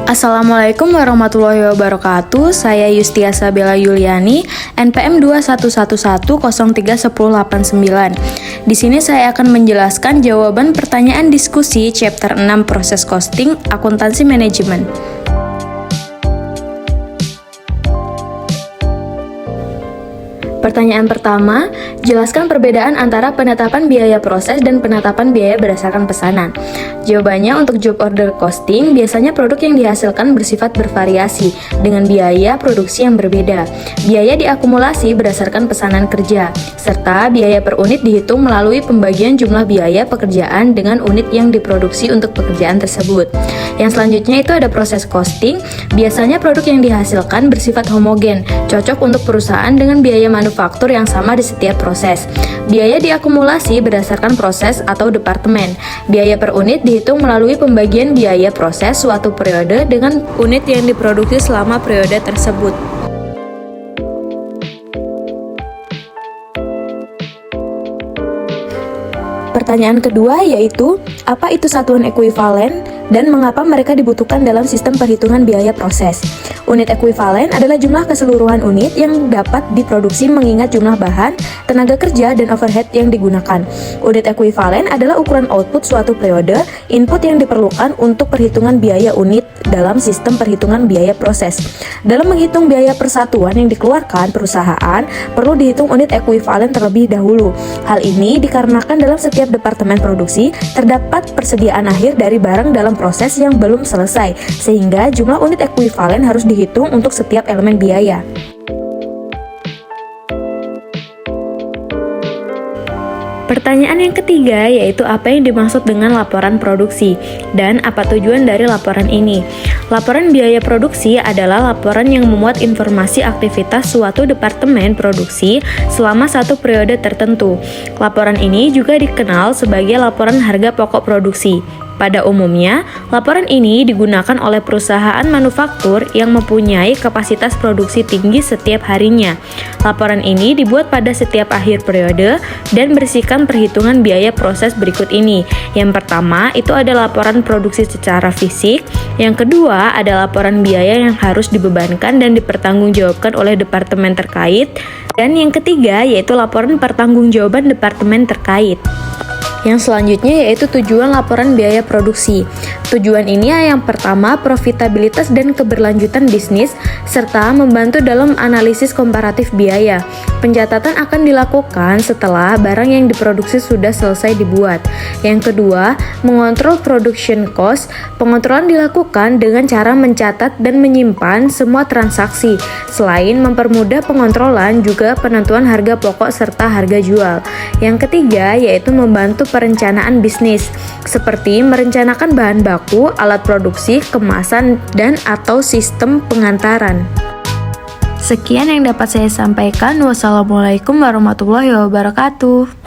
Assalamualaikum warahmatullahi wabarakatuh. Saya Yustiasa Bella Yuliani, NPM 211103189. Di sini saya akan menjelaskan jawaban pertanyaan diskusi chapter 6 proses costing akuntansi manajemen. Pertanyaan pertama, jelaskan perbedaan antara penetapan biaya proses dan penetapan biaya berdasarkan pesanan. Jawabannya, untuk job order costing, biasanya produk yang dihasilkan bersifat bervariasi dengan biaya produksi yang berbeda. Biaya diakumulasi berdasarkan pesanan kerja, serta biaya per unit dihitung melalui pembagian jumlah biaya pekerjaan dengan unit yang diproduksi untuk pekerjaan tersebut. Yang selanjutnya itu ada proses costing. Biasanya produk yang dihasilkan bersifat homogen, cocok untuk perusahaan dengan biaya manufaktur yang sama di setiap proses. Biaya diakumulasi berdasarkan proses atau departemen. Biaya per unit dihitung melalui pembagian biaya proses suatu periode dengan unit yang diproduksi selama periode tersebut. Pertanyaan kedua yaitu, apa itu satuan ekuivalen dan mengapa mereka dibutuhkan dalam sistem perhitungan biaya proses? Unit ekuivalen adalah jumlah keseluruhan unit yang dapat diproduksi mengingat jumlah bahan, tenaga kerja, dan overhead yang digunakan. Unit ekuivalen adalah ukuran output suatu periode, input yang diperlukan untuk perhitungan biaya unit dalam sistem perhitungan biaya proses. Dalam menghitung biaya persatuan yang dikeluarkan perusahaan, perlu dihitung unit ekuivalen terlebih dahulu. Hal ini dikarenakan dalam setiap departemen produksi terdapat persediaan akhir dari barang dalam proses yang belum selesai, sehingga jumlah unit ekuivalen harus dihitung untuk setiap elemen biaya. Pertanyaan yang ketiga yaitu apa yang dimaksud dengan laporan produksi dan apa tujuan dari laporan ini. Laporan biaya produksi adalah laporan yang memuat informasi aktivitas suatu departemen produksi selama satu periode tertentu. Laporan ini juga dikenal sebagai laporan harga pokok produksi. Pada umumnya, laporan ini digunakan oleh perusahaan manufaktur yang mempunyai kapasitas produksi tinggi setiap harinya. Laporan ini dibuat pada setiap akhir periode dan berisikan perhitungan biaya proses berikut ini. Yang pertama, itu ada laporan produksi secara fisik. Yang kedua, ada laporan biaya yang harus dibebankan dan dipertanggungjawabkan oleh departemen terkait. Dan yang ketiga, yaitu laporan pertanggungjawaban departemen terkait. Yang selanjutnya yaitu tujuan laporan biaya produksi. Tujuan ini yang pertama, profitabilitas dan keberlanjutan bisnis, serta membantu dalam analisis komparatif biaya. Pencatatan akan dilakukan setelah barang yang diproduksi sudah selesai dibuat. Yang kedua, mengontrol production cost. Pengontrolan dilakukan dengan cara mencatat dan menyimpan semua transaksi. Selain mempermudah pengontrolan, juga penentuan harga pokok serta harga jual. Yang ketiga, yaitu membantu perencanaan bisnis, seperti merencanakan bahan baku, alat produksi, kemasan, dan atau sistem pengantaran. Sekian yang dapat saya sampaikan. Wassalamualaikum warahmatullahi wabarakatuh.